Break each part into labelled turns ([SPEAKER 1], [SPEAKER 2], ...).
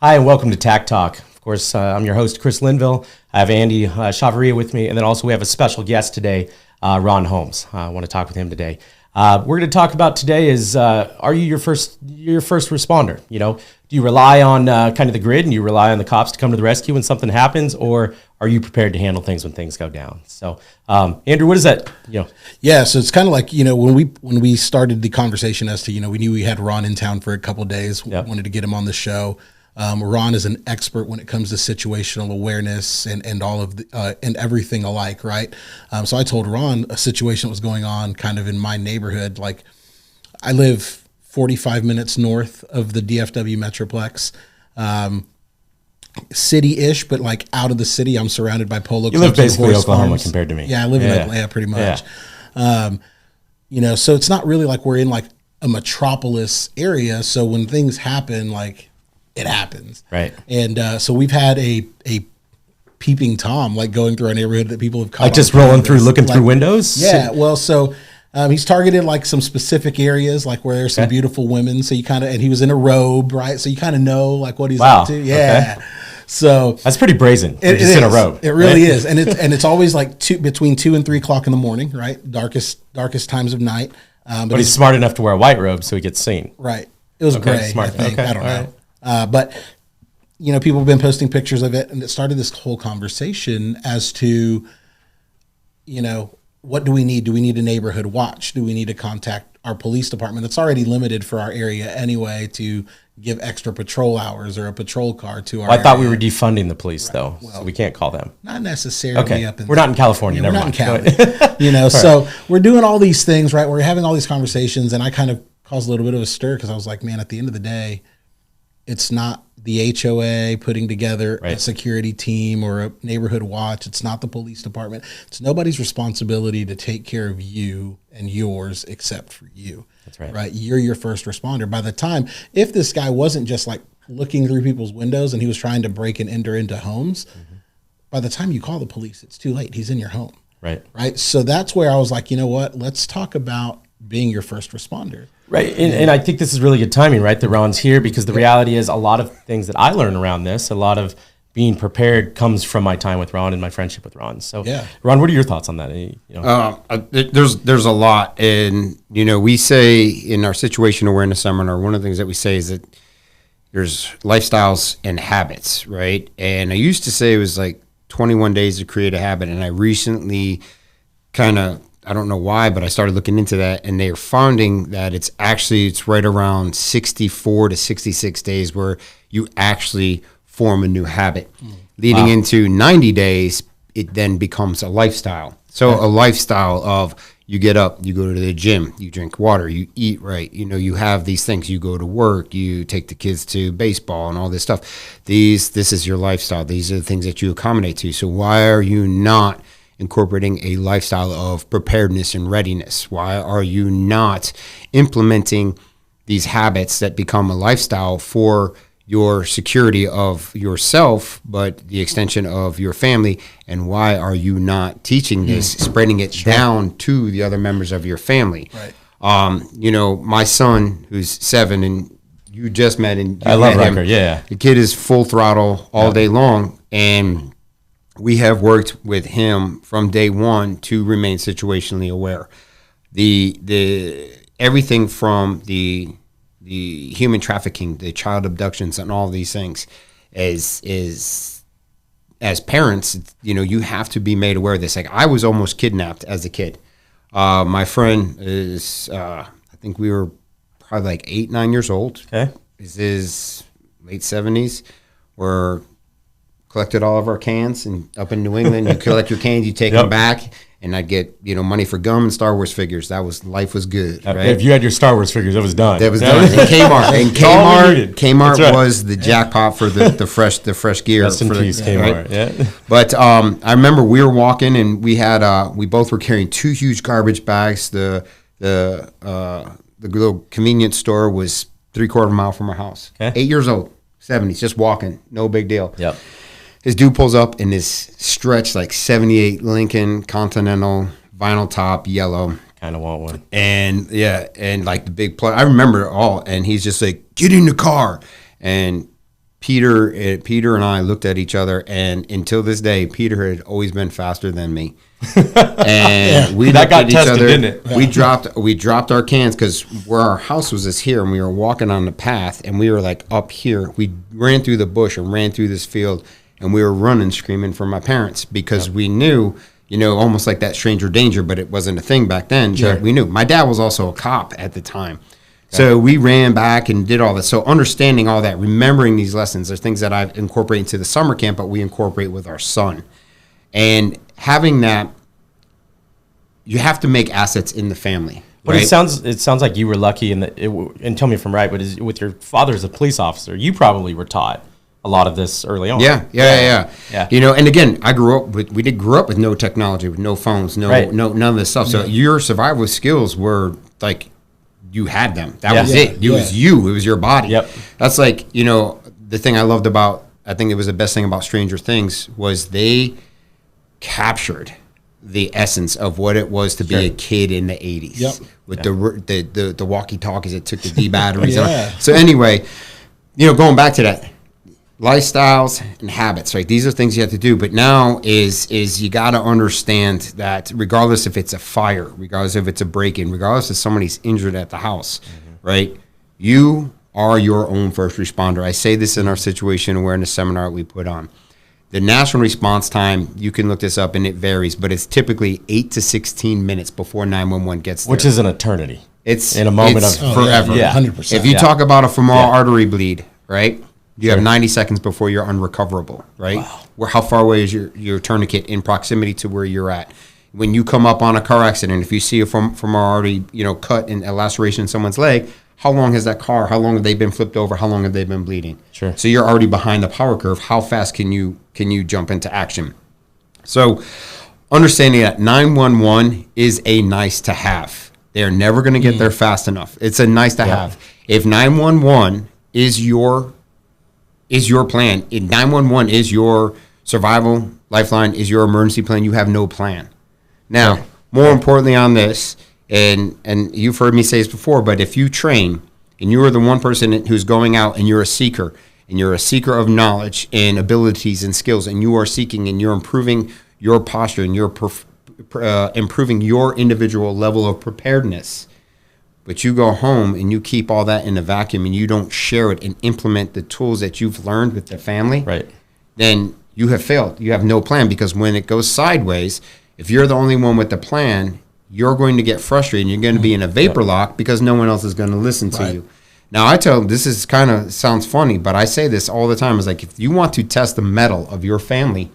[SPEAKER 1] Hi, and welcome to TacTalk. Of course, I'm your host, Chris Linville. I have Andy Chavaria with me, and then also we have a special guest today, Ron Holmes. I want to talk with him today. We're going to talk about today is, are you your first responder? You know, do you rely on kind of the grid and you rely on the cops to come to the rescue when something happens, or are you prepared to handle things when things go down? So, Andrew, what is that?
[SPEAKER 2] Yeah, so it's kind of like, when we started the conversation as to, we knew we had Ron in town for a couple of days.
[SPEAKER 1] Yep.
[SPEAKER 2] We wanted to get him on the show. Ron is an expert when it comes to situational awareness and all of the, and everything alike, right? So I told Ron a situation was going on kind of in my neighborhood. Like, I live 45 minutes north of the DFW Metroplex, city-ish, but like out of the city, I'm surrounded by polo clubs.
[SPEAKER 1] You live basically
[SPEAKER 2] horse
[SPEAKER 1] Oklahoma
[SPEAKER 2] farms.
[SPEAKER 1] compared to me.
[SPEAKER 2] Yeah, I live in Atlanta pretty much.
[SPEAKER 1] Yeah.
[SPEAKER 2] So it's not really like we're in like a metropolis area. So when things happen, like, it happens.
[SPEAKER 1] Right.
[SPEAKER 2] And so we've had a peeping Tom like going through our neighborhood that people have caught.
[SPEAKER 1] Like just rolling through, looking through windows?
[SPEAKER 2] Yeah. Well, so he's targeted like some specific areas, like where there's some beautiful women. So you kind of, and he was in a robe, right? So you kind of know like what he's up to. Yeah. Okay. So
[SPEAKER 1] that's pretty brazen.
[SPEAKER 2] It
[SPEAKER 1] just
[SPEAKER 2] is.
[SPEAKER 1] In a robe.
[SPEAKER 2] It really is. And it's always like between 2 and 3 o'clock in the morning, right? Darkest times of night.
[SPEAKER 1] But he's smart enough to wear a white robe so he gets seen.
[SPEAKER 2] Right. It was gray,
[SPEAKER 1] smart.
[SPEAKER 2] I think.
[SPEAKER 1] Okay.
[SPEAKER 2] I don't know. Right. But people have been posting pictures of it, and it started this whole conversation as to, what do we need? Do we need a neighborhood watch? Do we need to contact our police department? It's already limited for our area anyway to give extra patrol hours or a patrol car to our
[SPEAKER 1] I thought we were defunding the police, though, well, so we can't call them.
[SPEAKER 2] Not necessarily.
[SPEAKER 1] Okay. We're not in California. Never mind.
[SPEAKER 2] We're not in Cali. So we're doing all these things, right? We're having all these conversations, and I kind of caused a little bit of a stir because I was like, man, at the end of the day, it's not the HOA putting together a security team or a neighborhood watch. It's not the police department. It's nobody's responsibility to take care of you and yours except for you.
[SPEAKER 1] That's right.
[SPEAKER 2] Right? You're your first responder. By the time, if this guy wasn't just like looking through people's windows and he was trying to break and enter into homes, by the time you call the police, it's too late. He's in your home.
[SPEAKER 1] Right.
[SPEAKER 2] Right. So that's where I was like, you know what? Let's talk about being your first responder.
[SPEAKER 1] Right. And I think this is really good timing, right, that Ron's here, because the reality is a lot of things that I learn around this, a lot of being prepared comes from my time with Ron and my friendship with Ron. So, Ron, what are your thoughts on that?
[SPEAKER 3] There's a lot. And, we say in our situation awareness seminar, one of the things that we say is that there's lifestyles and habits, right? And I used to say it was like 21 days to create a habit. And I recently I don't know why, but I started looking into that, and they're finding that it's right around 64 to 66 days where you actually form a new habit. Leading into 90 days, it then becomes a lifestyle. So a lifestyle of you get up, you go to the gym, you drink water, you eat right, you have these things, you go to work, you take the kids to baseball and all this stuff. This is your lifestyle. These are the things that you accommodate to. So why are you not incorporating a lifestyle of preparedness and readiness? Why are you not implementing these habits that become a lifestyle for your security of yourself, but the extension of your family? And why are you not teaching this, spreading it down to the other members of your family?
[SPEAKER 2] Right.
[SPEAKER 3] My son, who's 7, and you just met, and
[SPEAKER 1] I love RYKER. Yeah.
[SPEAKER 3] The kid is full throttle all day long, and we have worked with him from day one to remain situationally aware. The everything from the human trafficking, the child abductions, and all these things, is as parents, you have to be made aware of this. Like, I was almost kidnapped as a kid. My friend is, I think we were probably like 8, 9 years old.
[SPEAKER 1] Okay,
[SPEAKER 3] this is late 70s. We're collected all of our cans, and up in New England, you collect your cans, you take them back, and I'd get money for gum and Star Wars figures. Life was good. Right?
[SPEAKER 1] If you had your Star Wars figures, it was done.
[SPEAKER 3] That was done. And Kmart was the jackpot for the fresh gear.
[SPEAKER 1] Rest in peace, Kmart.
[SPEAKER 3] Right?
[SPEAKER 1] Yeah.
[SPEAKER 3] But I remember we were walking, and we had we both were carrying 2 huge garbage bags. The little convenience store was 3/4 mile from our house. Okay. 8 years old, 70s, just walking, no big deal.
[SPEAKER 1] Yep.
[SPEAKER 3] This dude pulls up in this stretched like 78 Lincoln Continental vinyl top, yellow.
[SPEAKER 1] Kind of want one.
[SPEAKER 3] And like the big plug. I remember it all. And he's just like, get in the car. And Peter and I looked at each other, and until this day, Peter had always been faster than me. And we
[SPEAKER 1] that got
[SPEAKER 3] looked at
[SPEAKER 1] tested,
[SPEAKER 3] each other.
[SPEAKER 1] didn't it?
[SPEAKER 3] Yeah. We dropped our cans because where our house was is here, and we were walking on the path, and we were like up here. We ran through the bush and ran through this field, and we were running, screaming for my parents because we knew, almost like that stranger danger, but it wasn't a thing back then. Sure. We knew. My dad was also a cop at the time. So we ran back and did all that. So understanding all that, remembering these lessons, are things that I've incorporated into the summer camp, but we incorporate with our son. And having that, you have to make assets in the family.
[SPEAKER 1] But
[SPEAKER 3] right?
[SPEAKER 1] it sounds like you were lucky in that. And tell me if I'm right, but with your father as a police officer, you probably were taught a lot of this early on.
[SPEAKER 3] Yeah. And again, we grew up with no technology, with no phones, none of this stuff. So your survival skills were like, you had them. That was it. It was you. It was your body.
[SPEAKER 1] Yep.
[SPEAKER 3] That's like, the thing I loved about, I think it was the best thing about Stranger Things was they captured the essence of what it was to be a kid in the 80s.
[SPEAKER 2] Yep.
[SPEAKER 3] With the walkie-talkies that took the D batteries. So anyway, going back to that, lifestyles and habits, right? These are things you have to do. But now is you got to understand that regardless if it's a fire, regardless if it's a break-in, regardless if somebody's injured at the house, right? You are your own first responder. I say this in our situation awareness seminar we put on. The national response time, you can look this up and it varies, but it's typically 8 to 16 minutes before 911 gets there.
[SPEAKER 1] Which is an eternity.
[SPEAKER 3] It's
[SPEAKER 1] in a moment of
[SPEAKER 3] forever.
[SPEAKER 1] Yeah.
[SPEAKER 2] 100%.
[SPEAKER 3] If you talk about a femoral artery bleed, right? You have 90 seconds before you're unrecoverable, right? Wow. How far away is your tourniquet in proximity to where you're at? When you come up on a car accident, if you see a femoral artery, cut and a laceration in someone's leg, how long has that car? How long have they been flipped over? How long have they been bleeding?
[SPEAKER 1] Sure.
[SPEAKER 3] So you're already behind the power curve. How fast can you jump into action? So understanding that 911 is a nice to have. They're never going to get there fast enough. It's a nice to have. If 911 is your plan, if 911 is your survival lifeline, is your emergency plan, you have no plan. Now, more importantly on this, and you've heard me say this before, but if you train and you are the one person who's going out and you're a seeker of knowledge and abilities and skills, and you are seeking and you're improving your posture and you're improving your individual level of preparedness, but you go home and you keep all that in a vacuum and you don't share it and implement the tools that you've learned with the family,
[SPEAKER 1] right,
[SPEAKER 3] then you have failed. You have no plan, because when it goes sideways, if you're the only one with the plan, you're going to get frustrated and you're going to be in a vapor lock because no one else is going to listen to you. Now, I tell them, this is kind of sounds funny, but I say this all the time. It's like, if you want to test the mettle of your family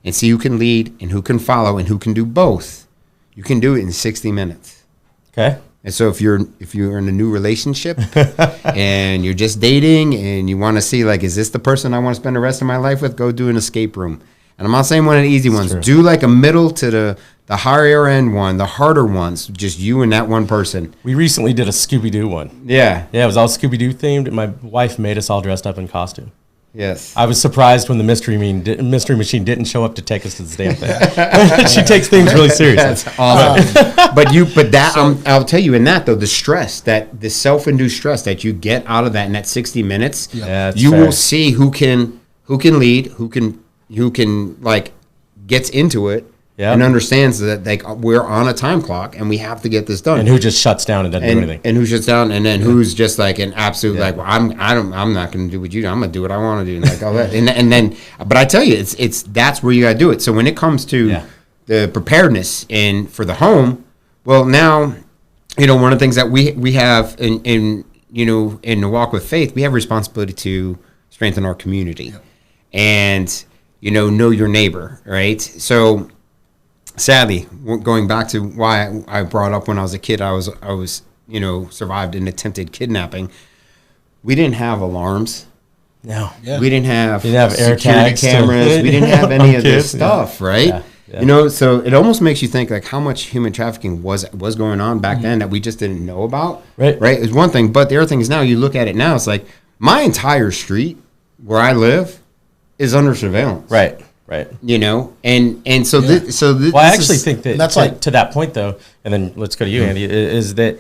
[SPEAKER 3] and see who can lead and who can follow and who can do both, you can do it in 60 minutes.
[SPEAKER 1] Okay.
[SPEAKER 3] And so if you're in a new relationship and you're just dating and you want to see, like, is this the person I want to spend the rest of my life with? Go do an escape room. And I'm not saying one of the easy ones.
[SPEAKER 1] True.
[SPEAKER 3] Do like a middle to the higher end one, the harder ones, just you and that one person.
[SPEAKER 1] We recently did a Scooby-Doo one.
[SPEAKER 3] Yeah.
[SPEAKER 1] Yeah, it was all Scooby-Doo themed. My wife made us all dressed up in costume.
[SPEAKER 3] Yes.
[SPEAKER 1] I was surprised when the mystery machine didn't show up to take us to the damn thing. She takes things really seriously.
[SPEAKER 3] That's awesome. I'll tell you, in that though, the stress, that the self-induced stress that you get out of that in that 60 minutes, you will see who can lead, who can like gets into it. And understands that, like, we're on a time clock and we have to get this done.
[SPEAKER 1] And who just shuts down and doesn't do anything.
[SPEAKER 3] And who shuts down, and then who's just like an absolute like, well, I'm not going to do what you do. I'm going to do what I want to do, and like all that. And then, but I tell you, it's that's where you got to do it. So when it comes to the preparedness and for the home, well, now, one of the things that we have in the walk with faith, we have responsibility to strengthen our community, and know your neighbor, right? So. Sadly, going back to why I brought up when I was a kid, I was survived an attempted kidnapping. We didn't have alarms.
[SPEAKER 1] No.
[SPEAKER 3] Yeah. We didn't have
[SPEAKER 1] air tags,
[SPEAKER 3] cameras. We didn't have any of this stuff, right?
[SPEAKER 1] Yeah. Yeah.
[SPEAKER 3] So it almost makes you think, like, how much human trafficking was going on back then that we just didn't know about. Right. It's one thing, but the other thing is, now you look at it now, it's like my entire street where I live is under surveillance.
[SPEAKER 1] Right.
[SPEAKER 3] And so this.
[SPEAKER 1] Well, I actually think that that's like to that point though, and then let's go to you, Andy. Is that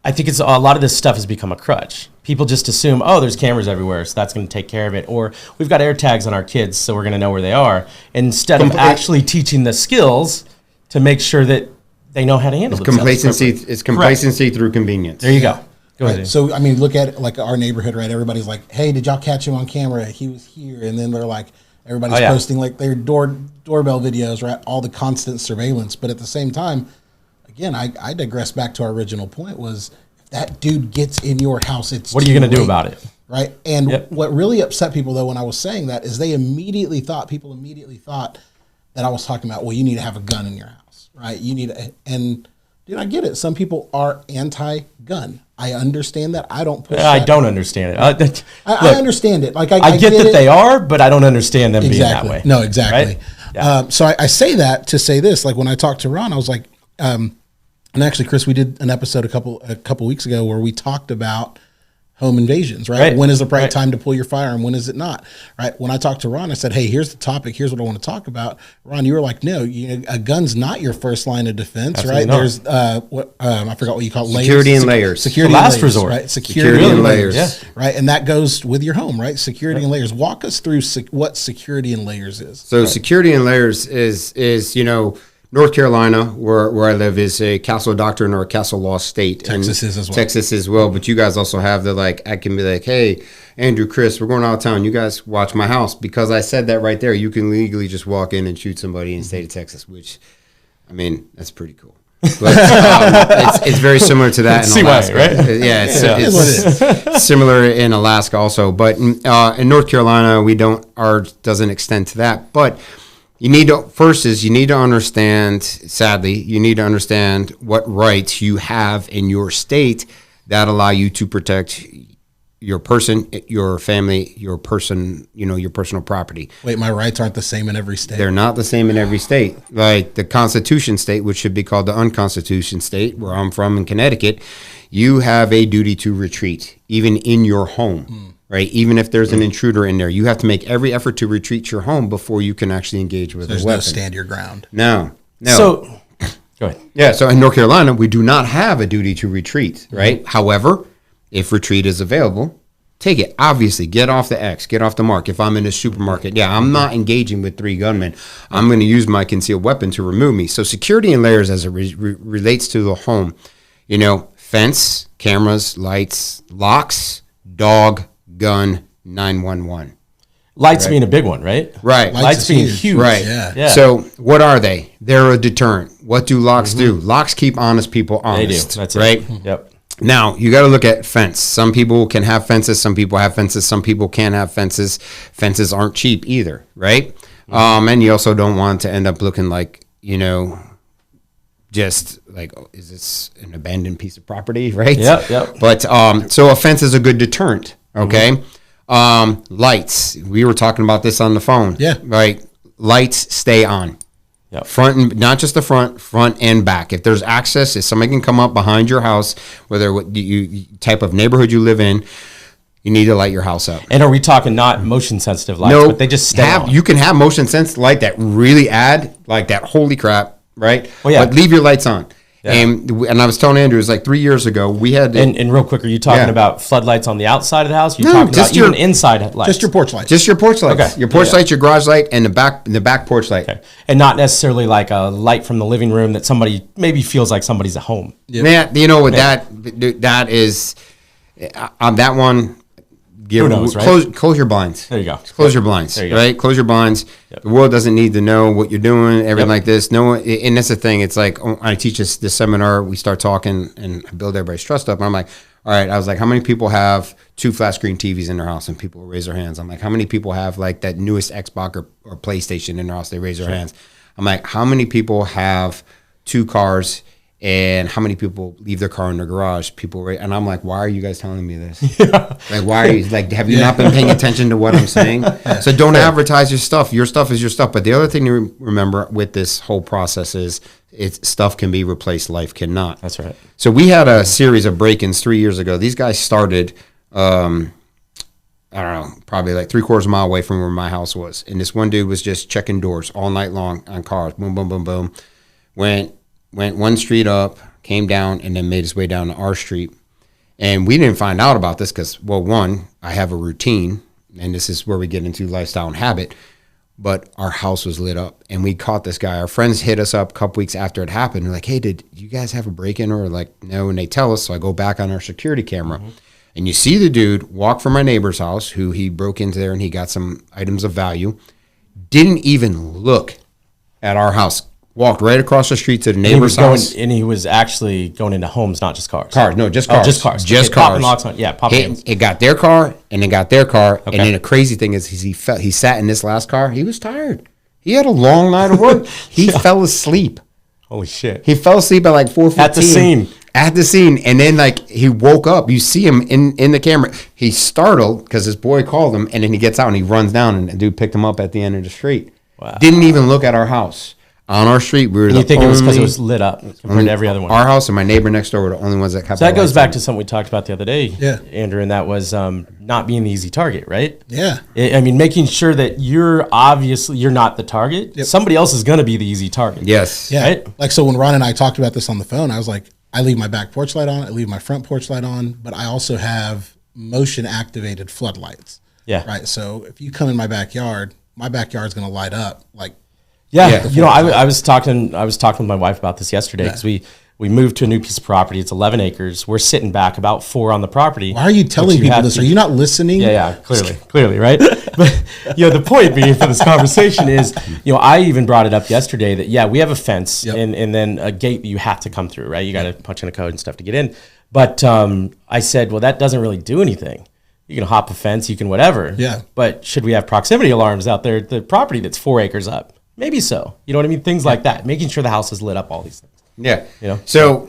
[SPEAKER 1] I think it's a lot of this stuff has become a crutch. People just assume, oh, there's cameras everywhere, so that's going to take care of it. Or we've got air tags on our kids, so we're going to know where they are. Instead of actually teaching the skills to make sure that they know how to handle themselves.
[SPEAKER 3] It's complacency through convenience.
[SPEAKER 1] There you go. Go ahead.
[SPEAKER 2] So, I mean, look at it like our neighborhood, right? Everybody's like, hey, did y'all catch him on camera? He was here. And then they're like, everybody's posting like their doorbell videos, right? All the constant surveillance. But at the same time, again, I digress back to our original point was if that dude gets in your house,
[SPEAKER 1] what are you going to do about it?
[SPEAKER 2] Right. And what really upset people, though, when I was saying that is people immediately thought that I was talking about, well, you need to have a gun in your house, right? And dude, I get it. Some people are anti-gun. I understand that. I don't push
[SPEAKER 1] I don't understand it.
[SPEAKER 2] I understand it. Like
[SPEAKER 1] I get that they are, but I don't understand them being that way.
[SPEAKER 2] No, exactly.
[SPEAKER 1] Right? Yeah.
[SPEAKER 2] So I say that to say this. Like when I talked to Ron, I was like, and actually, Chris, we did an episode a couple weeks ago where we talked about home invasions, right? When is the right time to pull your firearm? When is it not? Right? When I talked to Ron, I said, hey, here's the topic. Here's what I want to talk about. Ron, you were like, no, a gun's not your first line of defense,
[SPEAKER 1] Absolutely
[SPEAKER 2] right?
[SPEAKER 1] Not.
[SPEAKER 2] There's I forgot what you call it.
[SPEAKER 3] Security and layers.
[SPEAKER 2] Security
[SPEAKER 1] last
[SPEAKER 2] layers,
[SPEAKER 1] resort.
[SPEAKER 2] right?
[SPEAKER 3] Security and layers.
[SPEAKER 1] Yeah.
[SPEAKER 2] Right? And that goes with your home, right? Security and layers. Walk us through what security and layers is.
[SPEAKER 3] So security and layers is North Carolina, where I live, is a castle doctrine or a castle law state.
[SPEAKER 2] Texas is as well.
[SPEAKER 3] Texas as well. But you guys also have I can be like, hey, Andrew, Chris, we're going out of town. You guys watch my house. Because I said that right there, you can legally just walk in and shoot somebody in the state of Texas, which, I mean, that's pretty cool. But it's very similar to that in Alaska.
[SPEAKER 1] Right?
[SPEAKER 3] Yeah, it's similar in Alaska also. But in North Carolina, ours doesn't extend to that. But you need to understand, sadly, what rights you have in your state that allow you to protect your person, your family, your personal property.
[SPEAKER 2] Wait, my rights aren't the same in every state?
[SPEAKER 3] They're not the same in every state. Like the Constitution state, which should be called the unconstitution state, where I'm from in Connecticut, you have a duty to retreat, even in your home. Right, even if there's an intruder in there, you have to make every effort to retreat your home before you can actually engage with a weapon.
[SPEAKER 2] There's no stand your ground.
[SPEAKER 3] No.
[SPEAKER 1] So, go ahead.
[SPEAKER 3] Yeah, so in North Carolina, we do not have a duty to retreat, right? However, if retreat is available, take it. Obviously, get off the X, get off the mark. If I'm in a supermarket, I'm not engaging with 3 gunmen. I'm going to use my concealed weapon to remove me. So security and layers as it relates to the home, fence, cameras, lights, locks, dog, gun, 911.
[SPEAKER 1] Lights being a big one, right?
[SPEAKER 3] Right.
[SPEAKER 1] Lights being huge.
[SPEAKER 3] Right.
[SPEAKER 1] Yeah.
[SPEAKER 3] So what are they? They're a deterrent. What do locks do? Locks keep honest people honest.
[SPEAKER 1] They do. That's
[SPEAKER 3] right?
[SPEAKER 1] It. Yep.
[SPEAKER 3] Now, you got to look at fence. Some people can have fences. Some people have fences. Some people can't have fences. Fences aren't cheap either, right? And you also don't want to end up looking like, just like, is this an abandoned piece of property, right?
[SPEAKER 1] Yep.
[SPEAKER 3] But so a fence is a good deterrent, okay? Lights. We were talking about this on the phone.
[SPEAKER 2] Yeah.
[SPEAKER 3] Right. Lights stay on.
[SPEAKER 1] Yep.
[SPEAKER 3] Front and not just the front and back. If there's access, if somebody can come up behind your house, whether what you type of neighborhood you live in, you need to light your house up.
[SPEAKER 1] And are we talking not motion sensitive lights, but they just stay on?
[SPEAKER 3] You can have motion sensitive light that really add like that. Holy crap, right?
[SPEAKER 1] Oh, yeah.
[SPEAKER 3] But leave your lights on.
[SPEAKER 1] Yeah.
[SPEAKER 3] And I was telling Andrew, it was like 3 years ago, we had...
[SPEAKER 1] And real quick, are you talking about floodlights on the outside of the house? You're talking about even inside lights?
[SPEAKER 2] Just your porch lights.
[SPEAKER 3] Just your porch lights.
[SPEAKER 1] Okay.
[SPEAKER 3] Your porch lights, your garage light, and the back porch light. Okay.
[SPEAKER 1] And not necessarily like a light from the living room that somebody maybe feels like somebody's at home.
[SPEAKER 3] Yep. Man, you know what that is... On that one...
[SPEAKER 1] Who knows, right?
[SPEAKER 3] Close your blinds.
[SPEAKER 1] There you go.
[SPEAKER 3] Close your blinds, right? Close your blinds. Yep. The world doesn't need to know what you're doing, everything like this. No, and that's the thing. It's like, I teach this seminar, we start talking and build everybody's trust up. And I'm like, all right, I was like, how many people have 2 flat screen TVs in their house? And people raise their hands. I'm like, how many people have like that newest Xbox or PlayStation in their house? They raise their hands. I'm like, how many people have 2 cars? And how many people leave their car in their garage? And I'm like, why are you guys telling me this? Yeah. Like, why are you like? Have you not been paying attention to what I'm saying? So don't advertise your stuff. Your stuff is your stuff. But the other thing to remember with this whole process is, stuff can be replaced, life cannot.
[SPEAKER 1] That's right.
[SPEAKER 3] So we had a series of break-ins 3 years ago. These guys started, I don't know, probably like 3/4 mile away from where my house was. And this one dude was just checking doors all night long on cars. Boom, boom, boom, boom. Went one street up, came down, and then made his way down to our street. And we didn't find out about this because, well, one, I have a routine, and this is where we get into lifestyle and habit. But our house was lit up, and we caught this guy. Our friends hit us up a couple weeks after it happened. They're like, hey, did you guys have a break-in? Or like, no, and they tell us. So I go back on our security camera, and you see the dude walk from my neighbor's house, who he broke into there, and he got some items of value. Didn't even look at our house. Walked right across the street to the neighbor's house.
[SPEAKER 1] And he was actually going into homes, not just cars.
[SPEAKER 3] Cars, no, just cars.
[SPEAKER 1] Just cars.
[SPEAKER 3] Just
[SPEAKER 1] okay,
[SPEAKER 3] cars.
[SPEAKER 1] Popping locks on. Yeah, popping.
[SPEAKER 3] It got their car, and it got their car. Okay. And then the crazy thing is, he sat in this last car. He was tired. He had a long night of work. He fell asleep.
[SPEAKER 1] Holy shit.
[SPEAKER 3] He fell asleep at like 4:15.
[SPEAKER 1] At the scene.
[SPEAKER 3] At the scene. And then like he woke up. You see him in the camera. He's startled because his boy called him, and then he gets out and he runs down, and the dude picked him up at the end of the street.
[SPEAKER 1] Wow.
[SPEAKER 3] Didn't even look at our house. On our street, we were
[SPEAKER 1] and you think it was because it was lit up compared to every other one?
[SPEAKER 3] Our house and my neighbor next door were the only ones that kept.
[SPEAKER 1] So that goes back to something we talked about the other day,
[SPEAKER 2] Yeah.
[SPEAKER 1] Andrew, and that was not being the easy target, right?
[SPEAKER 2] Yeah.
[SPEAKER 1] I mean, making sure that you're not the target. Yep. Somebody else is going to be the easy target.
[SPEAKER 3] Yes.
[SPEAKER 2] Yeah.
[SPEAKER 1] Right?
[SPEAKER 2] Like, so when Ron and I talked about this on the phone, I was like, I leave my back porch light on, I leave my front porch light on, but I also have motion activated floodlights.
[SPEAKER 1] Yeah.
[SPEAKER 2] Right. So if you come in my backyard's going to light up like.
[SPEAKER 1] Yeah, you know, I was talking with my wife about this yesterday because we moved to a new piece of property. It's 11 acres. We're sitting back about 4 on the property.
[SPEAKER 2] Why are you telling people this? Are you not listening?
[SPEAKER 1] Yeah, clearly, right? But the point being for this conversation is, I even brought it up yesterday that we have a fence and then a gate that you have to come through, right? You got to punch in a code and stuff to get in. But I said, well, that doesn't really do anything. You can hop a fence, you can whatever.
[SPEAKER 2] Yeah.
[SPEAKER 1] But should we have proximity alarms out there at the property that's 4 acres up? Maybe so. You know what I mean? Things like that. Making sure the house is lit up, all these things.
[SPEAKER 3] Yeah. So,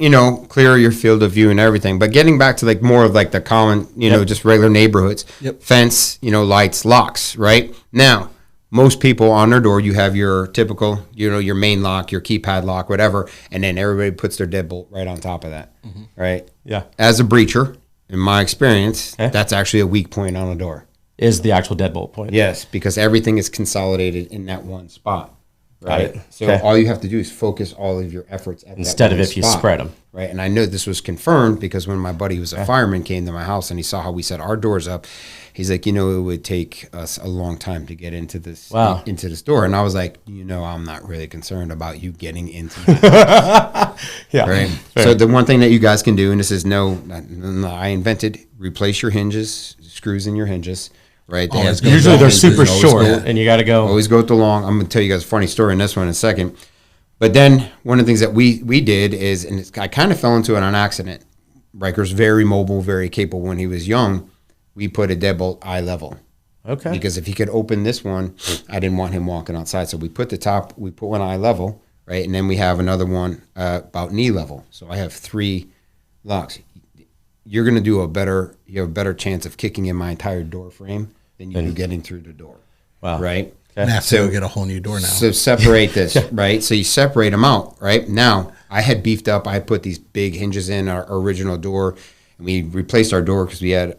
[SPEAKER 3] clear your field of view and everything. But getting back to like more of like the common, just regular neighborhoods, fence, lights, locks, right? Now, most people on their door, you have your typical, your main lock, your keypad lock, whatever. And then everybody puts their deadbolt right on top of that, right?
[SPEAKER 1] Yeah.
[SPEAKER 3] As a breacher, in my experience, that's actually a weak point on a door.
[SPEAKER 1] Is the actual deadbolt point.
[SPEAKER 3] Yes, because everything is consolidated in that one spot, right? So all you have to do is focus all of your efforts at
[SPEAKER 1] instead
[SPEAKER 3] that
[SPEAKER 1] of if you spread them.
[SPEAKER 3] Right, and I know this was confirmed because when my buddy who was a fireman came to my house and he saw how we set our doors up, he's like, it would take us a long time to get into this door. And I was like, I'm not really concerned about you getting into that.
[SPEAKER 1] Yeah.
[SPEAKER 3] Right. Fair. So the one thing that you guys can do, and this is I invented, replace your hinges, screws in your hinges. Right.
[SPEAKER 1] Usually they're super short and you got to go.
[SPEAKER 3] Always go with the long. I'm going to tell you guys a funny story in this one in a second. But then one of the things that we did is, and I kind of fell into it on accident. RYKER's very mobile, very capable. When he was young, we put a deadbolt eye level.
[SPEAKER 1] Okay.
[SPEAKER 3] Because if he could open this one, I didn't want him walking outside. So we put one eye level, right? And then we have another one about knee level. So I have 3 locks. You're going to you have a better chance of kicking in my entire door frame than you do getting through the door.
[SPEAKER 1] Wow.
[SPEAKER 3] Right?
[SPEAKER 2] I have to go get a whole new door now.
[SPEAKER 3] So separate this, right? So you separate them out, right? Now, I had beefed up. I put these big hinges in our original door, and we replaced our door because we had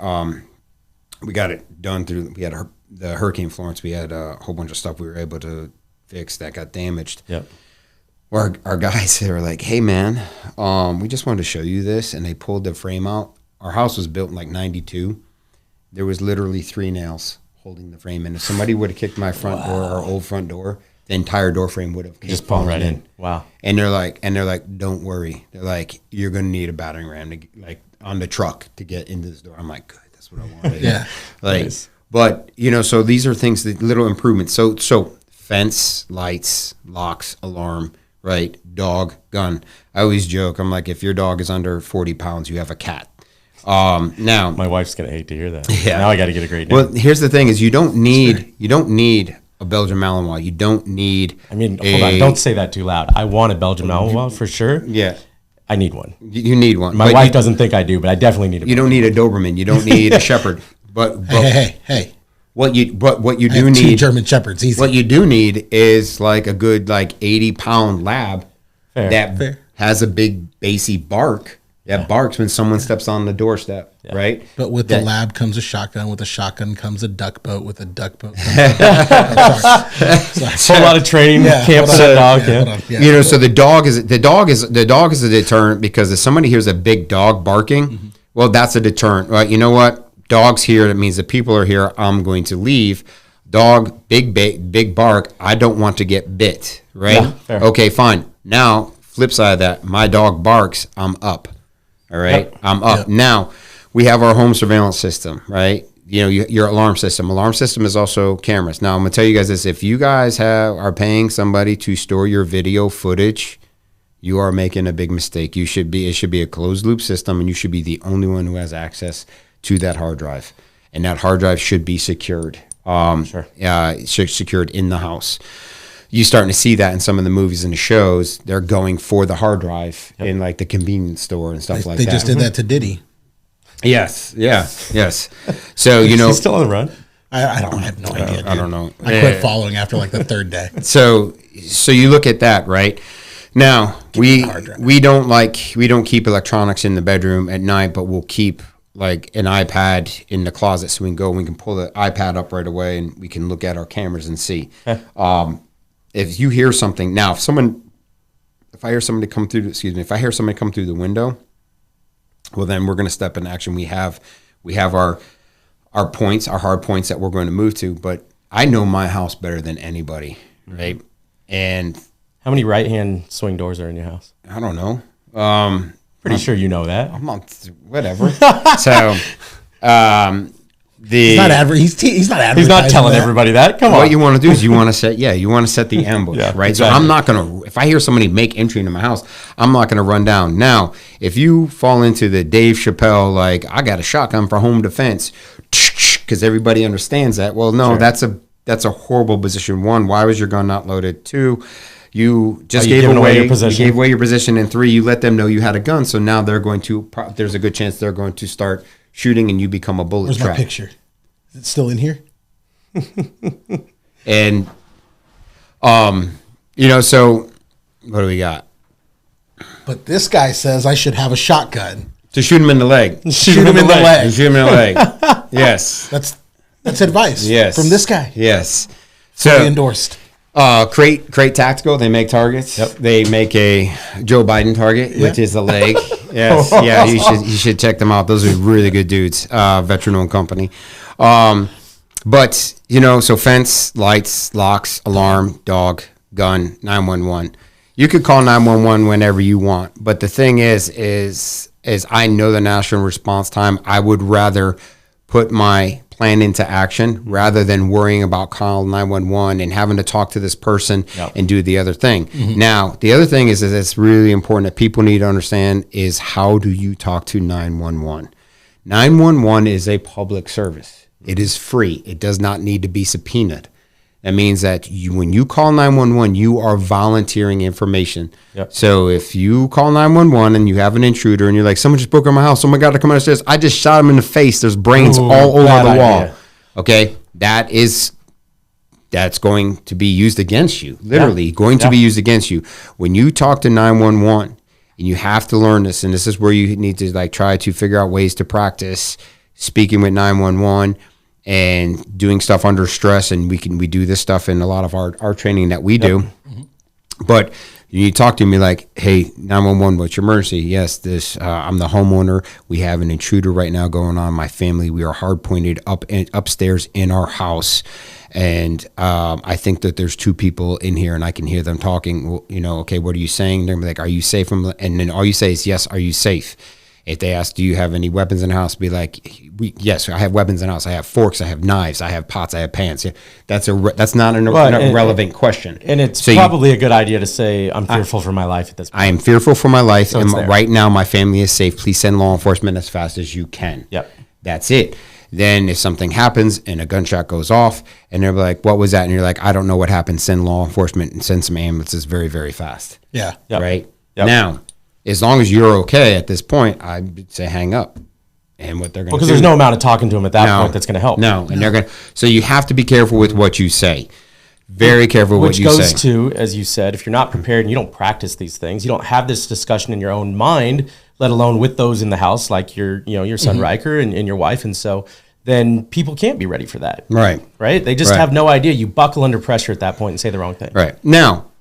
[SPEAKER 3] we got it done through. We had the Hurricane Florence. We had a whole bunch of stuff we were able to fix that got damaged.
[SPEAKER 1] Yep.
[SPEAKER 3] Well, our guys, they were like, "Hey, man, we just wanted to show you this," and they pulled the frame out. Our house was built in like '92. There was literally 3 nails holding the frame in. If somebody would have kicked my front door, our old front door, the entire door frame would have
[SPEAKER 1] just fallen right in. Wow.
[SPEAKER 3] And they're like, don't worry. They're like, you're gonna need a battering ram on the truck to get into this door. I'm like, good, that's what I wanted.
[SPEAKER 2] Yeah.
[SPEAKER 3] Nice. But so these are things that little improvements. So fence, lights, locks, alarm, right? Dog, gun. I always joke. I'm like, if your dog is under 40 pounds, you have a cat. Now
[SPEAKER 1] my wife's gonna hate to hear that.
[SPEAKER 3] Yeah.
[SPEAKER 1] Now I got to get a great name.
[SPEAKER 3] Well, here's the thing: is you don't need a Belgian Malinois. You don't need.
[SPEAKER 1] I mean, hold on, don't say that too loud. I want a Belgian Malinois for sure.
[SPEAKER 3] Yeah,
[SPEAKER 1] I need one.
[SPEAKER 3] You need one.
[SPEAKER 1] My wife doesn't think I do, but I definitely need.
[SPEAKER 3] You don't need a Doberman. You don't need a Shepherd. But
[SPEAKER 2] hey.
[SPEAKER 3] What you do
[SPEAKER 2] I have
[SPEAKER 3] need
[SPEAKER 2] 2 German Shepherds. Easy.
[SPEAKER 3] What you do need is like a good 80-pound lab that has a big bassy bark. That barks when someone steps on the doorstep, right?
[SPEAKER 2] But with the lab comes a shotgun. With a shotgun comes a duck boat. With a duck boat comes
[SPEAKER 1] a whole lot of training camp for that dog.
[SPEAKER 3] You know, so the dog is a deterrent, because if somebody hears a big dog barking, well, that's a deterrent, right? You know what? Dog's here. That means the people are here. I'm going to leave. Dog, big bark. I don't want to get bit, right?
[SPEAKER 1] Yeah,
[SPEAKER 3] okay, fine. Now, flip side of that, my dog barks. I'm up. All right,
[SPEAKER 1] Yep.
[SPEAKER 3] I'm up. Yep. Now, we have our home surveillance system, right? You know, your alarm system. Alarm system is also cameras. Now, I'm going to tell you guys this. If you guys are paying somebody to store your video footage, you are making a big mistake. It should be a closed loop system, and you should be the only one who has access to that hard drive. And that hard drive should be secured. Secured in the house. You're starting to see that in some of the movies and the shows. They're going for the hard drive in like the convenience store and stuff like that.
[SPEAKER 2] They just did that to Diddy.
[SPEAKER 3] Yes. So, you know.
[SPEAKER 2] He's still on the run? I have no idea. Dude.
[SPEAKER 3] I don't know.
[SPEAKER 2] I quit following after like the third day.
[SPEAKER 3] So you look at that, right? Now, we don't keep electronics in the bedroom at night, but we'll keep like an iPad in the closet, so we can pull the iPad up right away and we can look at our cameras and see. If you hear something now, if I hear somebody come through the window, well, then we're going to step in action. We have our points, our hard points that we're going to move to. But I know my house better than anybody, right? And
[SPEAKER 1] how many right-hand swing doors are in your house?
[SPEAKER 3] I don't know.
[SPEAKER 1] Pretty sure you know that.
[SPEAKER 3] I'm not, whatever. So,
[SPEAKER 2] he's not advertising.
[SPEAKER 1] He's not telling everybody that. Come on.
[SPEAKER 3] What you want to do is you want to set the ambush, right? Exactly. So I'm not going to, if I hear somebody make entry into my house, I'm not going to run down. Now, if you fall into the Dave Chappelle, like, I got a shotgun for home defense, because everybody understands that. Well, no,
[SPEAKER 1] sure.
[SPEAKER 3] that's a horrible position. One, why was your gun not loaded? Two, you just gave away your position. You gave away your position. And three, you let them know you had a gun. So now there's a good chance they're going to start shooting and you become a bullet trap.
[SPEAKER 2] Where's my picture? Is it still in here?
[SPEAKER 3] And, you know, so what do we got?
[SPEAKER 2] But this guy says I should have a shotgun.
[SPEAKER 3] To shoot him in the leg.
[SPEAKER 2] Shoot him in the leg.
[SPEAKER 3] Shoot him in the leg. Yes.
[SPEAKER 2] That's advice.
[SPEAKER 3] Yes.
[SPEAKER 2] From this guy.
[SPEAKER 3] Yes.
[SPEAKER 2] So endorsed.
[SPEAKER 3] Crate Tactical, they make targets. Yep. They make a Joe Biden target, which is the leg. Yes, yeah, you should check them out. Those are really good dudes. Veteran-owned company. But you know, so fence, lights, locks, alarm, dog, gun, 911. You could call 911 whenever you want. But the thing is I know the national response time. I would rather put my plan into action rather than worrying about calling 911 and having to talk to this person and do the other thing. Mm-hmm. Now, the other thing is it's really important that people need to understand is how do you talk to 911? 911 is a public service. It is free. It does not need to be subpoenaed. That means that when you call 911, you are volunteering information. Yep. So if you call 911 and you have an intruder and you're like, someone just broke in my house, someone got to come upstairs, I just shot him in the face, there's brains all over the wall. Idea. Okay, that's going to be used against you, literally to be used against you. When you talk to 911, and you have to learn this, and this is where you need to like try to figure out ways to practice speaking with 911 and doing stuff under stress, and we do this stuff in a lot of our training that we do. Mm-hmm. But you talk to me like, hey, 911, what's your emergency? Yes, I'm the homeowner. We have an intruder right now going on in my family. We are hard pointed upstairs in our house. And I think that there's two people in here and I can hear them talking. Well, you know, okay, what are you saying? They're like, are you safe? And then all you say is, yes, are you safe? If they ask, do you have any weapons in the house? Be like, yes, I have weapons in the house. I have forks, I have knives, I have pots, I have pans. That's not an irrelevant question.
[SPEAKER 1] And it's probably a good idea to say, I'm fearful for my life at this point.
[SPEAKER 3] I am fearful for my life, so and right now my family is safe. Please send law enforcement as fast as you can.
[SPEAKER 1] Yep.
[SPEAKER 3] That's it. Then if something happens and a gunshot goes off, and they're like, what was that? And you're like, I don't know what happened. Send law enforcement and send some ambulances very, very fast.
[SPEAKER 2] Yeah.
[SPEAKER 1] Yep.
[SPEAKER 3] Right?
[SPEAKER 1] Yep.
[SPEAKER 3] Now, as long as you're okay at this point, I'd say hang up. And what they're going to do.
[SPEAKER 1] Because there's no amount of talking to them at that point that's going to help.
[SPEAKER 3] No, and they're going to. So you have to be careful with what you say. Very careful what you say.
[SPEAKER 1] Which goes to, as you said, if you're not prepared and you don't practice these things, you don't have this discussion in your own mind, let alone with those in the house, like your son RYKER and your wife. And so then people can't be ready for that.
[SPEAKER 3] Right.
[SPEAKER 1] Right? They just have no idea. You buckle under pressure at that point and say the wrong thing.
[SPEAKER 3] Right. Now,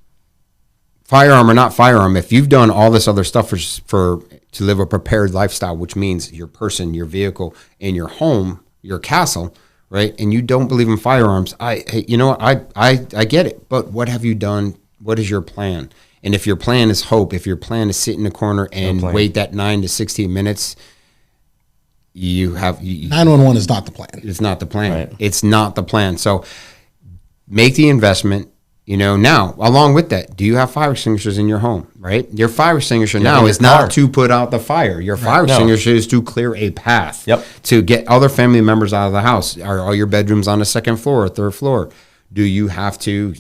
[SPEAKER 3] firearm or not firearm, if you've done all this other stuff to live a prepared lifestyle, which means your person, your vehicle, and your home, your castle, right? And you don't believe in firearms, I get it. But what have you done? What is your plan? And if your plan is hope, if your plan is sit in the corner and wait that 9 to 16 minutes,
[SPEAKER 2] 911 is not the plan.
[SPEAKER 3] It's not the plan.
[SPEAKER 1] Right.
[SPEAKER 3] It's not the plan. So make the investment. Now, along with that, do you have fire extinguishers in your home, right? Your fire extinguisher now is not to put out the fire. Your fire extinguisher is to clear a path to get other family members out of the house. Are all your bedrooms on the second floor or third floor? Do you have to,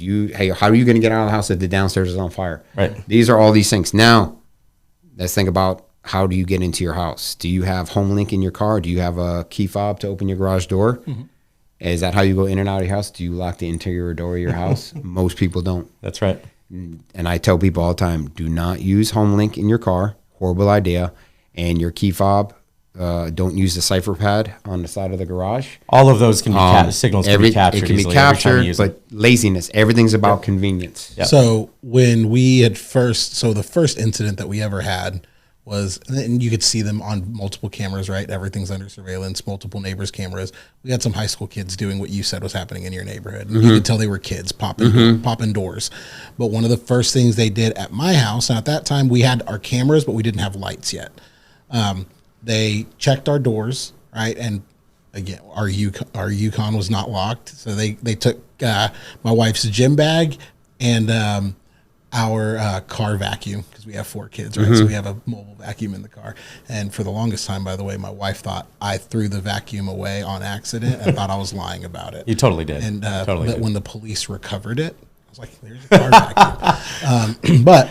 [SPEAKER 3] how are you going to get out of the house if the downstairs is on fire?
[SPEAKER 1] Right.
[SPEAKER 3] These are all these things. Now, let's think about, how do you get into your house? Do you have HomeLink in your car? Do you have a key fob to open your garage door? Mm-hmm. Is that how you go in and out of your house? Do you lock the interior door of your house? Most people don't.
[SPEAKER 1] That's right.
[SPEAKER 3] And I tell people all the time, do not use HomeLink in your car. Horrible idea. And your key fob, don't use the cipher pad on the side of the garage.
[SPEAKER 1] All of those can be signals can be captured.
[SPEAKER 3] It can be captured, but laziness. Everything's about convenience.
[SPEAKER 2] Yep. So when we had the first incident that we ever had was, and you could see them on multiple cameras, right? Everything's under surveillance, multiple neighbors' cameras. We had some high school kids doing what you said was happening in your neighborhood. Mm-hmm. You could tell they were kids popping doors. But one of the first things they did at my house, and at that time we had our cameras, but we didn't have lights yet. They checked our doors, right? And again, our Yukon was not locked. So they took my wife's gym bag and our car vacuum, because we have 4 kids, right? Mm-hmm. So we have a mobile vacuum in the car. And for the longest time, by the way, my wife thought I threw the vacuum away on accident and thought I was lying about it.
[SPEAKER 1] You totally did.
[SPEAKER 2] And
[SPEAKER 1] totally
[SPEAKER 2] when the police recovered it, I was like, there's a car vacuum. But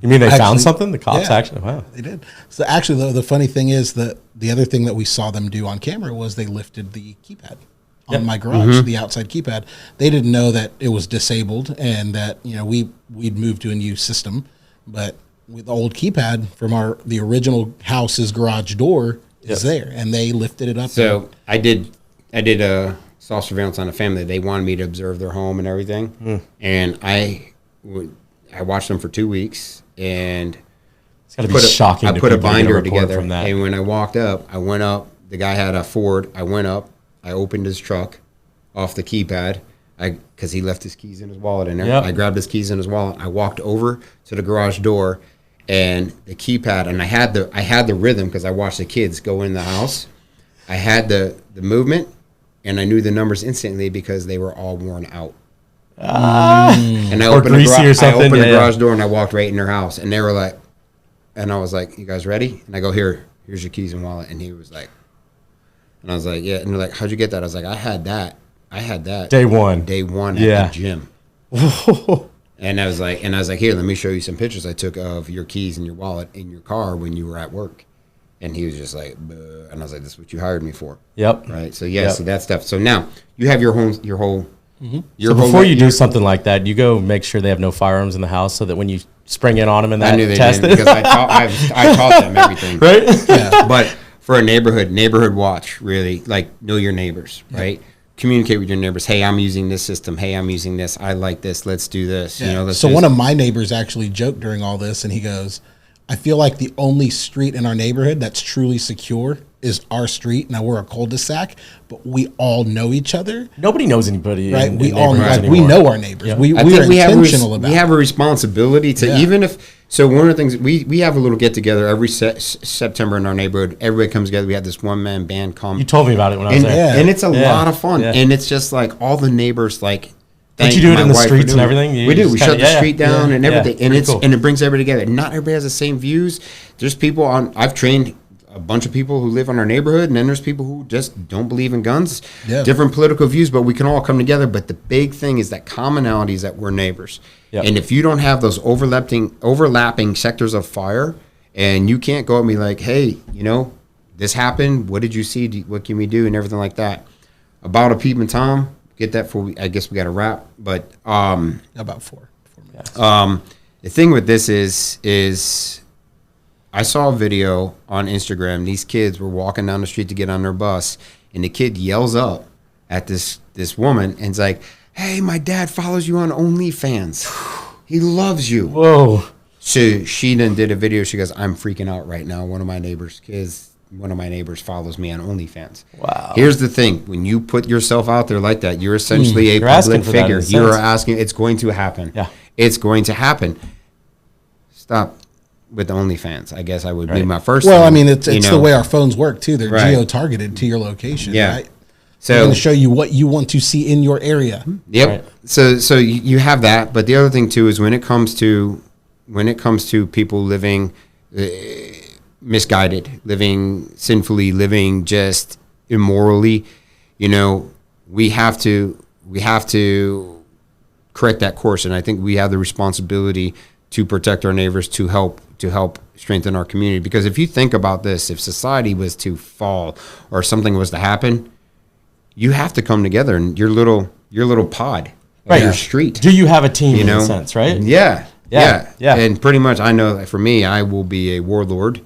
[SPEAKER 1] you mean they found something? The cops actually? Wow.
[SPEAKER 2] They did. So actually, the funny thing is that the other thing that we saw them do on camera was they lifted the keypad on my garage, the outside keypad. They didn't know that it was disabled and that we'd moved to a new system, but with the old keypad from the original house's garage door is there, and they lifted it up.
[SPEAKER 3] So I did a soft surveillance on a family. They wanted me to observe their home and everything, and I watched them for 2 weeks, and
[SPEAKER 1] it's got to be shocking.
[SPEAKER 3] I put a binder together, and when I walked up, I went up. The guy had a Ford. I went up. I opened his truck off the keypad because he left his keys in his wallet in there. Yep. I grabbed his keys in his wallet. I walked over to the garage door and the keypad, and I had the rhythm because I watched the kids go in the house. I had the movement, and I knew the numbers instantly because they were all worn out. And I opened the garage door and I walked right in their house, and they were like, and I was like, "You guys ready?" And I go, here's your keys and wallet. And he was like, and I was like, yeah. And they're like, how'd you get that? I was like, I had that
[SPEAKER 1] day one
[SPEAKER 3] at the gym. And I was like, here, let me show you some pictures I took of your keys and your wallet in your car when you were at work. And he was just like, buh. And I was like, this is what you hired me for.
[SPEAKER 1] Yep.
[SPEAKER 3] Right. So so that stuff. So now you have your whole.
[SPEAKER 1] So before you do something like that, you go make sure they have no firearms in the house, so that when you spring in on them and that,
[SPEAKER 3] I knew they
[SPEAKER 1] test
[SPEAKER 3] didn't, because I taught them everything.
[SPEAKER 1] Right.
[SPEAKER 3] Yeah. But for a neighborhood watch, really, like, know your neighbors, right? Communicate with your neighbors. Hey, I'm using this system. Hey, I'm using this. I like this. Let's do this.
[SPEAKER 2] Yeah. So one of my neighbors actually joked during all this, and he goes, I feel like the only street in our neighborhood that's truly secure is our street. Now, we're a cul-de-sac, but we all know each other.
[SPEAKER 1] Nobody knows anybody.
[SPEAKER 2] Right? We all we know our neighbors. Yeah. We are intentional about it.
[SPEAKER 3] We have a responsibility to, even if, so one of the things, we have a little get-together every September in our neighborhood. Everybody comes together. We have this one-man band called.
[SPEAKER 1] You told me about it when I was there.
[SPEAKER 3] And it's a lot of fun. Yeah. And it's just like all the neighbors, like,
[SPEAKER 1] don't you do it in the streets and everything?
[SPEAKER 3] We do. We shut the street down and everything. And and it brings everybody together. Not everybody has the same views. There's people I've trained a bunch of people who live in our neighborhood, and then there's people who just don't believe in guns. Yeah. Different political views, but we can all come together. But the big thing is that commonality is that we're neighbors. Yep. And if you don't have those overlapping sectors of fire, and you can't go and be like, hey, this happened. What did you see? What can we do? And everything like that. About a peeping Tom, get that for. I guess we got to wrap. But
[SPEAKER 2] about 4 minutes.
[SPEAKER 3] the thing with this is I saw a video on Instagram. These kids were walking down the street to get on their bus, and the kid yells up at this woman and is like, "Hey, my dad follows you on OnlyFans. He loves you."
[SPEAKER 1] Whoa.
[SPEAKER 3] So she then did a video. She goes, "I'm freaking out right now. One of my neighbors follows me on OnlyFans."
[SPEAKER 1] Wow.
[SPEAKER 3] Here's the thing: when you put yourself out there like that, you're essentially a
[SPEAKER 1] You're asking
[SPEAKER 3] public
[SPEAKER 1] for that in
[SPEAKER 3] figure.
[SPEAKER 1] a sense.
[SPEAKER 3] You're asking. It's going to happen.
[SPEAKER 1] Yeah.
[SPEAKER 3] It's going to happen. Stop with the OnlyFans. I guess I would be my first.
[SPEAKER 2] Well,
[SPEAKER 3] thing,
[SPEAKER 2] I mean, it's the way our phones work too. They're
[SPEAKER 3] Right.
[SPEAKER 2] geo-targeted to your location,
[SPEAKER 3] Yeah.
[SPEAKER 2] right?
[SPEAKER 3] So
[SPEAKER 2] They're going to show you what you want to see in your area.
[SPEAKER 3] Yep.
[SPEAKER 1] Right.
[SPEAKER 3] So you have that, but the other thing too is when it comes to people living misguided, living sinfully, living just immorally, we have to correct that course, and I think we have the responsibility to protect our neighbors, to help strengthen our community. Because if you think about this, if society was to fall or something was to happen, you have to come together in your little pod,
[SPEAKER 1] Right.
[SPEAKER 3] your street.
[SPEAKER 1] Do you have a team in a sense, right?
[SPEAKER 3] Yeah.
[SPEAKER 1] Yeah.
[SPEAKER 3] And pretty much, I know that for me, I will be a warlord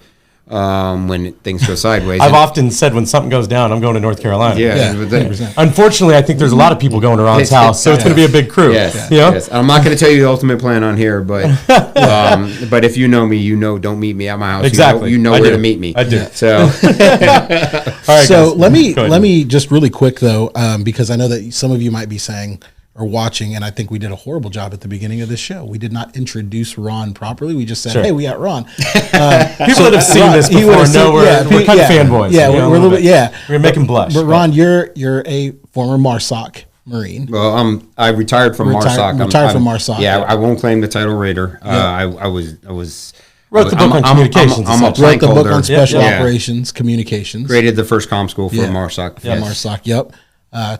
[SPEAKER 3] when things go sideways.
[SPEAKER 1] I've often said when something goes down, I'm going to North Carolina.
[SPEAKER 3] Yeah.
[SPEAKER 2] 100%.
[SPEAKER 1] Unfortunately, I think there's a lot of people going to Ron's house, so it's going to be a big crew.
[SPEAKER 3] Yes,
[SPEAKER 1] You know?
[SPEAKER 3] yes. I'm not going to tell you the ultimate plan on here, but but if you know me, don't meet me at my house.
[SPEAKER 1] Exactly.
[SPEAKER 3] You know
[SPEAKER 1] I
[SPEAKER 3] where
[SPEAKER 1] do.
[SPEAKER 3] to meet me.
[SPEAKER 1] I do.
[SPEAKER 3] So
[SPEAKER 1] All right,
[SPEAKER 2] So
[SPEAKER 1] guys.
[SPEAKER 2] let
[SPEAKER 1] Go ahead.
[SPEAKER 2] me just really quick though, because I know that some of you might be saying or watching, and I think we did a horrible job at the beginning of this show. We did not introduce Ron properly. We just said,
[SPEAKER 1] Sure.
[SPEAKER 2] "Hey, we got Ron."
[SPEAKER 1] People that have seen this
[SPEAKER 2] he
[SPEAKER 1] before
[SPEAKER 2] would've
[SPEAKER 1] know
[SPEAKER 2] seen-
[SPEAKER 1] we're kind of fanboys.
[SPEAKER 2] Yeah,
[SPEAKER 1] you know,
[SPEAKER 2] we're a little bit. Yeah,
[SPEAKER 1] We're making blush.
[SPEAKER 2] But Ron, you're a former MARSOC Marine.
[SPEAKER 3] well, I retired from MARSOC.
[SPEAKER 2] Retired from MARSOC.
[SPEAKER 3] Yeah, I won't claim the title Raider. I was
[SPEAKER 1] Wrote the book on communications,
[SPEAKER 3] I'm a
[SPEAKER 1] essentially.
[SPEAKER 3] plank
[SPEAKER 2] Wrote the book
[SPEAKER 3] holder.
[SPEAKER 2] on special
[SPEAKER 3] Yeah.
[SPEAKER 2] operations, communications.
[SPEAKER 3] Created the first comm school for
[SPEAKER 2] Yeah.
[SPEAKER 3] MARSOC.
[SPEAKER 2] Yeah, MARSOC. Yep.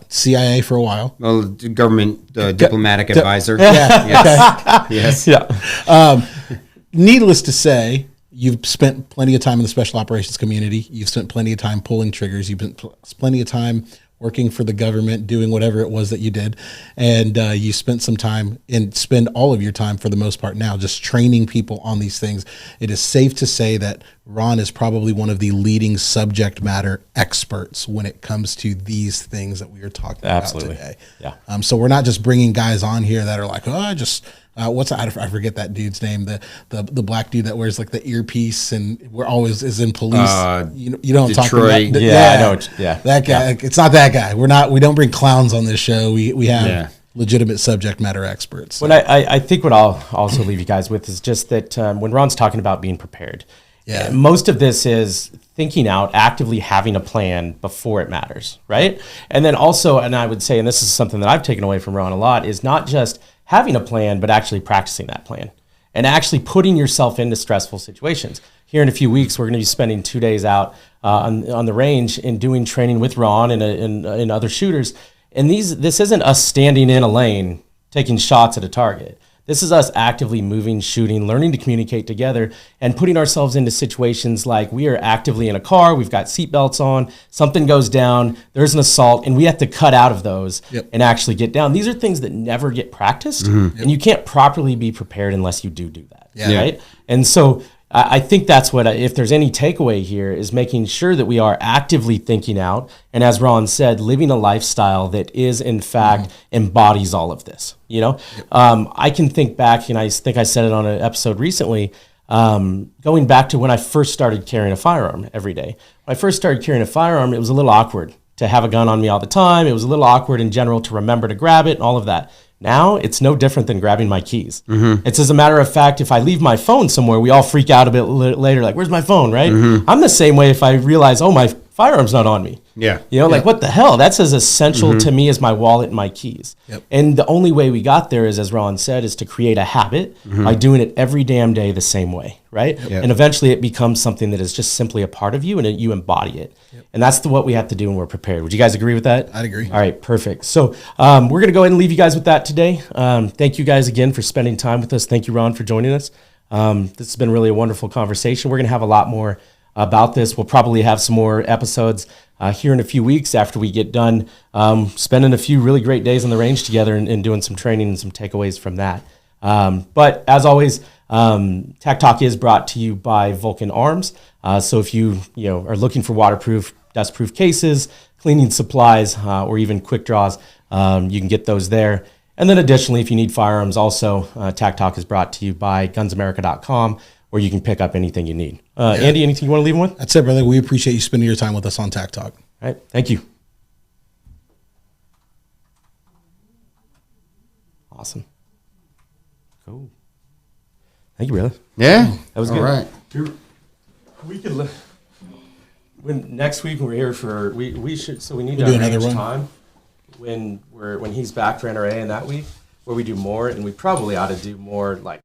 [SPEAKER 2] CIA for a while.
[SPEAKER 3] Well, the government diplomatic advisor.
[SPEAKER 2] Yeah.
[SPEAKER 3] Yes.
[SPEAKER 1] Yeah.
[SPEAKER 2] Needless to say, you've spent plenty of time in the special operations community. You've spent plenty of time pulling triggers. You've spent plenty of time working for the government, doing whatever it was that you did. And you spent some time and spend all of your time for the most part now just training people on these things. It is safe to say that Ron is probably one of the leading subject matter experts when it comes to these things that we are talking
[SPEAKER 1] Absolutely.
[SPEAKER 2] about today.
[SPEAKER 1] Yeah.
[SPEAKER 2] So we're not just bringing guys on here that are like, I forget that dude's name, the black dude that wears like the earpiece and we're always is in police. You know what I'm talking
[SPEAKER 3] Detroit.
[SPEAKER 2] about?
[SPEAKER 1] Yeah, I know.
[SPEAKER 2] That guy.
[SPEAKER 1] Yeah.
[SPEAKER 2] It's not that guy. We don't bring clowns on this show. We have legitimate subject matter experts.
[SPEAKER 1] When I think what I'll also leave you guys with is just that when Ron's talking about being prepared, most of this is thinking out, actively having a plan before it matters, right? And then also, and I would say, and this is something that I've taken away from Ron a lot, is not just having a plan, but actually practicing that plan and actually putting yourself into stressful situations. Here in a few weeks, we're going to be spending 2 days out on the range and doing training with Ron and other shooters. And this isn't us standing in a lane taking shots at a target. This is us actively moving, shooting, learning to communicate together, and putting ourselves into situations like we are actively in a car, we've got seatbelts on, something goes down, there's an assault, and we have to cut out of those and actually get down. These are things that never get practiced, and you can't properly be prepared unless you do that, right? And so I think that's what, if there's any takeaway here, is making sure that we are actively thinking out, and as Ron said, living a lifestyle that is, in fact, embodies all of this. I can think back, and I think I said it on an episode recently, going back to when I first started carrying a firearm every day. When I first started carrying a firearm, it was a little awkward to have a gun on me all the time. It was a little awkward in general to remember to grab it and all of that. Now, it's no different than grabbing my keys. It's as a matter of fact, if I leave my phone somewhere, we all freak out a bit later, like, where's my phone, right? I'm the same way if I realize, my firearm's not on me.
[SPEAKER 3] Yeah.
[SPEAKER 1] Like, what the hell? That's as essential to me as my wallet and my keys. And the only way we got there is, as Ron said, is to create a habit by doing it every damn day the same way, right? And eventually it becomes something that is just simply a part of you and you embody it. And that's what we have to do when we're prepared. Would you guys agree with that?
[SPEAKER 2] I'd agree.
[SPEAKER 1] All right, perfect. So we're going to go ahead and leave you guys with that today. Thank you guys again for spending time with us. Thank you, Ron, for joining us. This has been really a wonderful conversation. We're going to have a lot more about this. We'll probably have some more episodes here in a few weeks after we get done spending a few really great days on the range together and doing some training and some takeaways from that. But as always, TacTalk is brought to you by Vulcan Arms. So if you are looking for waterproof, dustproof cases, cleaning supplies, or even quick draws, you can get those there. And then additionally, if you need firearms, also TacTalk is brought to you by GunsAmerica.com, where you can pick up anything you need. Andy, anything you want to leave them with?
[SPEAKER 2] That's it, brother. We appreciate you spending your time with us on TacTalk.
[SPEAKER 1] All right. Thank you. Awesome. Cool. Thank you, brother.
[SPEAKER 3] Yeah.
[SPEAKER 1] That was
[SPEAKER 3] all
[SPEAKER 1] good.
[SPEAKER 3] right.
[SPEAKER 1] We could when next week when we're here for we should we need
[SPEAKER 2] We'll
[SPEAKER 1] to
[SPEAKER 2] do another
[SPEAKER 1] arrange
[SPEAKER 2] one.
[SPEAKER 1] time when he's back for NRA in that week where we do more, and we probably ought to do more like